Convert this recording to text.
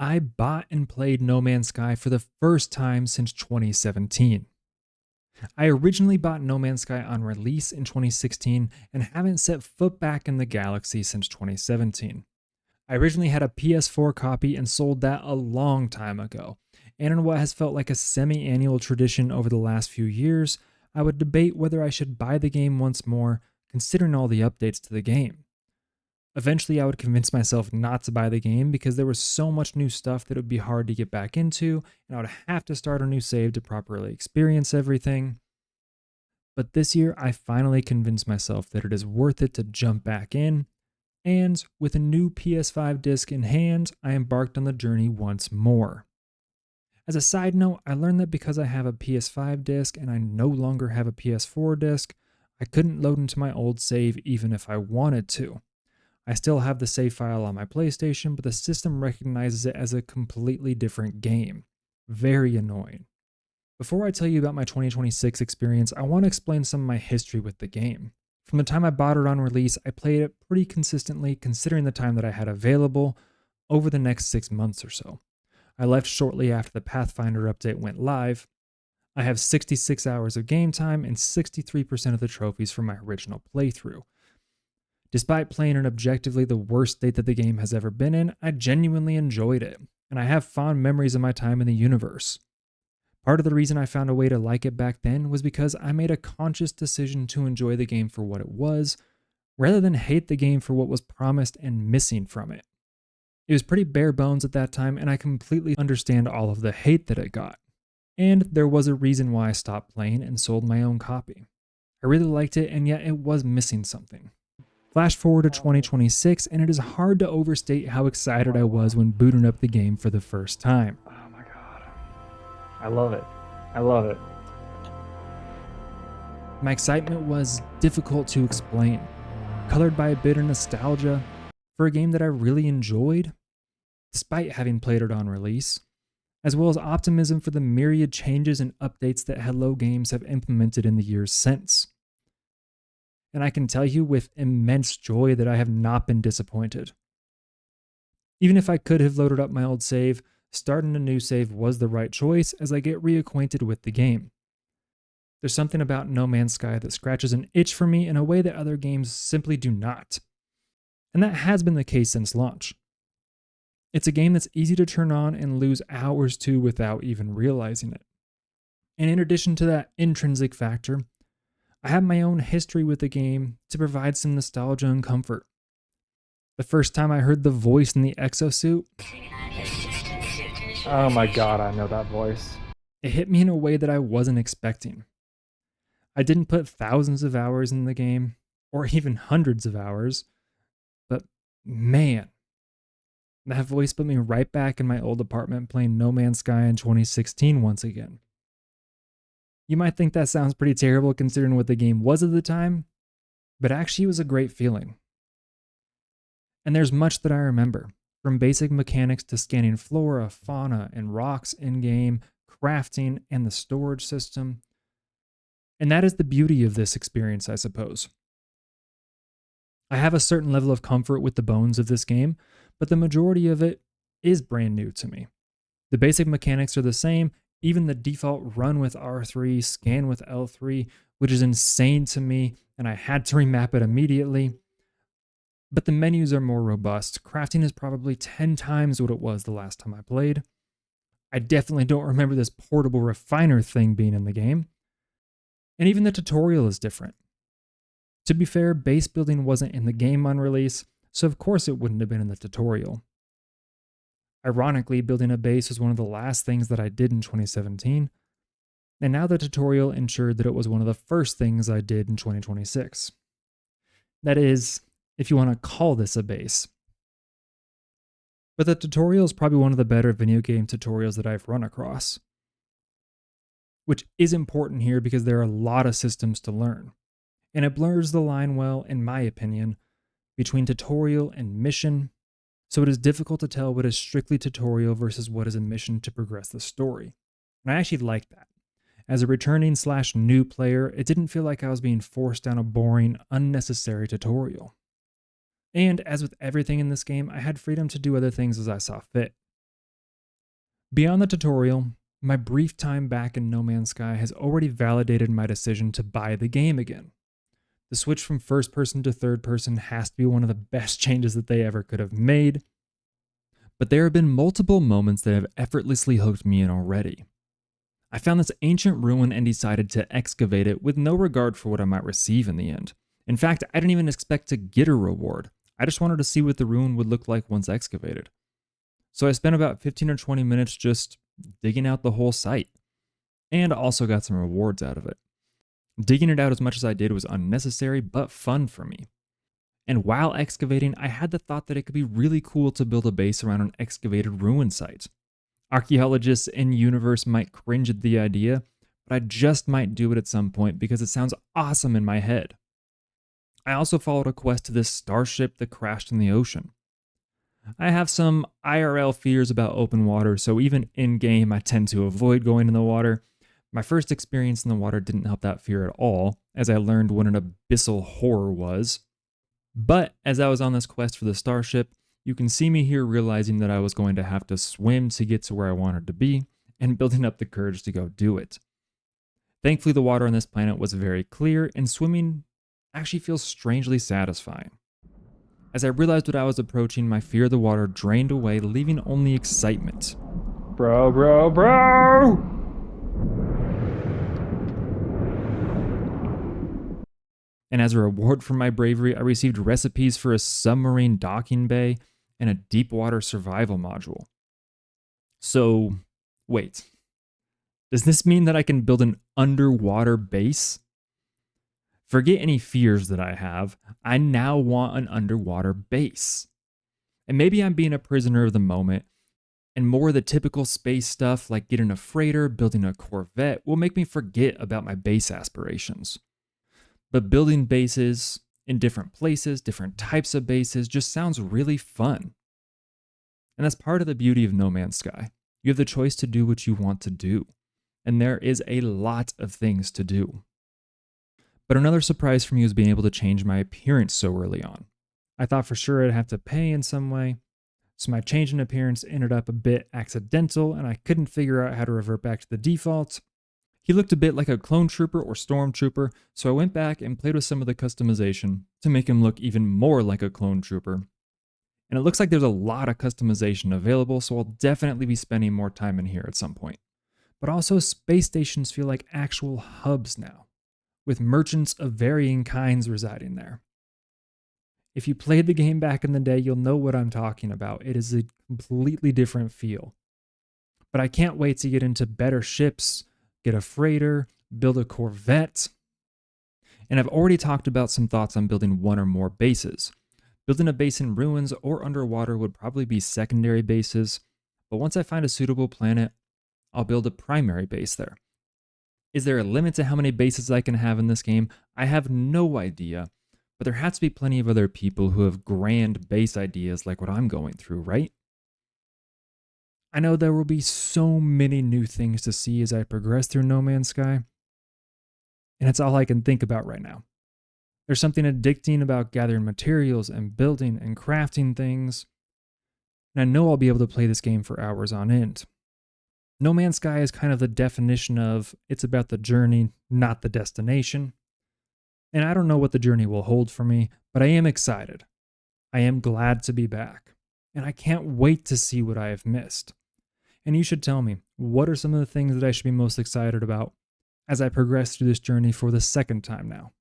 I bought and played No Man's Sky for the first time since 2017. I originally bought No Man's Sky on release in 2016 and haven't set foot back in the galaxy since 2017. I originally had a PS4 copy and sold that a long time ago, and in what has felt like a semi annual tradition over the last few years, I would debate whether I should buy the game once more, considering all the updates to the game. Eventually, I would convince myself not to buy the game because there was so much new stuff that it would be hard to get back into, and I would have to start a new save to properly experience everything. But this year, I finally convinced myself that it is worth it to jump back in, and with a new PS5 disc in hand, I embarked on the journey once more. As a side note, I learned that because I have a PS5 disc and I no longer have a PS4 disc, I couldn't load into my old save even if I wanted to. I still have the save file on my PlayStation, but the system recognizes it as a completely different game. Very annoying. Before I tell you about my 2026 experience, I want to explain some of my history with the game. From the time I bought it on release, I played it pretty consistently considering the time that I had available over the next 6 months or so. I left shortly after the Pathfinder update went live. I have 66 hours of game time and 63% of the trophies from my original playthrough. Despite playing in objectively the worst state that the game has ever been in, I genuinely enjoyed it, and I have fond memories of my time in the universe. Part of the reason I found a way to like it back then was because I made a conscious decision to enjoy the game for what it was, rather than hate the game for what was promised and missing from it. It was pretty bare bones at that time, and I completely understand all of the hate that it got. And there was a reason why I stopped playing and sold my own copy. I really liked it, and yet it was missing something. Flash forward to 2026, and it is hard to overstate how excited I was when booting up the game for the first time. Oh my god. I love it. I love it. My excitement was difficult to explain, colored by a bit of nostalgia for a game that I really enjoyed, despite having played it on release, as well as optimism for the myriad changes and updates that Hello Games have implemented in the years since. And I can tell you with immense joy that I have not been disappointed. Even if I could have loaded up my old save, starting a new save was the right choice as I get reacquainted with the game. There's something about No Man's Sky that scratches an itch for me in a way that other games simply do not. And that has been the case since launch. It's a game that's easy to turn on and lose hours to without even realizing it. And in addition to that intrinsic factor, I have my own history with the game to provide some nostalgia and comfort. The first time I heard the voice in the exosuit, Oh my god, I know that voice. it hit me in a way that I wasn't expecting. I didn't put thousands of hours in the game, or even hundreds of hours, but man, that voice put me right back in my old apartment playing No Man's Sky in 2016 once again. You might think that sounds pretty terrible considering what the game was at the time, but actually it was a great feeling. And there's much that I remember, from basic mechanics to scanning flora, fauna, and rocks in game, crafting, and the storage system. And that is the beauty of this experience, I suppose. I have a certain level of comfort with the bones of this game, but the majority of it is brand new to me. The basic mechanics are the same, even the default run with R3, scan with L3, which is insane to me, and I had to remap it immediately. But the menus are more robust. Crafting is probably 10 times what it was the last time I played. I definitely don't remember this portable refiner thing being in the game. And even the tutorial is different. To be fair, base building wasn't in the game on release, so of course it wouldn't have been in the tutorial. Ironically, building a base was one of the last things that I did in 2017, and now the tutorial ensured that it was one of the first things I did in 2026. That is, if you want to call this a base. But the tutorial is probably one of the better video game tutorials that I've run across. Which is important here because there are a lot of systems to learn. And it blurs the line well, in my opinion, between tutorial and mission, so it is difficult to tell what is strictly tutorial versus what is a mission to progress the story. And I actually like that. As a returning / new player, it didn't feel like I was being forced down a boring, unnecessary tutorial. And as with everything in this game, I had freedom to do other things as I saw fit. Beyond the tutorial, my brief time back in No Man's Sky has already validated my decision to buy the game again. The switch from first person to third person has to be one of the best changes that they ever could have made, but there have been multiple moments that have effortlessly hooked me in already. I found this ancient ruin and decided to excavate it with no regard for what I might receive in the end. In fact, I didn't even expect to get a reward. I just wanted to see what the ruin would look like once excavated. So I spent about 15 or 20 minutes just digging out the whole site, and also got some rewards out of it. Digging it out as much as I did was unnecessary but fun for me. And while excavating, I had the thought that it could be really cool to build a base around an excavated ruin site. Archaeologists in universe might cringe at the idea, but I just might do it at some point because it sounds awesome in my head. I also followed a quest to this starship that crashed in the ocean. I have some IRL fears about open water, so even in-game I tend to avoid going in the water. My first experience in the water didn't help that fear at all, as I learned what an abyssal horror was. But as I was on this quest for the starship, you can see me here realizing that I was going to have to swim to get to where I wanted to be, and building up the courage to go do it. Thankfully, the water on this planet was very clear, and swimming actually feels strangely satisfying. As I realized what I was approaching, my fear of the water drained away, leaving only excitement. Bro! And as a reward for my bravery, I received recipes for a submarine docking bay and a deep water survival module. So, wait. Does this mean that I can build an underwater base? Forget any fears that I have. I now want an underwater base. And maybe I'm being a prisoner of the moment, and more of the typical space stuff like getting a freighter, building a Corvette will make me forget about my base aspirations. But building bases in different places, different types of bases, just sounds really fun. And that's part of the beauty of No Man's Sky. You have the choice to do what you want to do. And there is a lot of things to do. But another surprise for me was being able to change my appearance so early on. I thought for sure I'd have to pay in some way, so my change in appearance ended up a bit accidental, and I couldn't figure out how to revert back to the default. He looked a bit like a clone trooper or stormtrooper, so I went back and played with some of the customization to make him look even more like a clone trooper. And it looks like there's a lot of customization available, so I'll definitely be spending more time in here at some point. But also, space stations feel like actual hubs now, with merchants of varying kinds residing there. If you played the game back in the day, you'll know what I'm talking about. It is a completely different feel. But I can't wait to get into better ships, get a freighter, build a Corvette. And I've already talked about some thoughts on building one or more bases. Building a base in ruins or underwater would probably be secondary bases, but once I find a suitable planet, I'll build a primary base there. Is there a limit to how many bases I can have in this game? I have no idea, but there has to be plenty of other people who have grand base ideas like what I'm going through, right? I know there will be so many new things to see as I progress through No Man's Sky, and it's all I can think about right now. There's something addicting about gathering materials and building and crafting things, and I know I'll be able to play this game for hours on end. No Man's Sky is kind of the definition of it's about the journey, not the destination. And I don't know what the journey will hold for me, but I am excited. I am glad to be back, and I can't wait to see what I have missed. And you should tell me, what are some of the things that I should be most excited about as I progress through this journey for the second time now?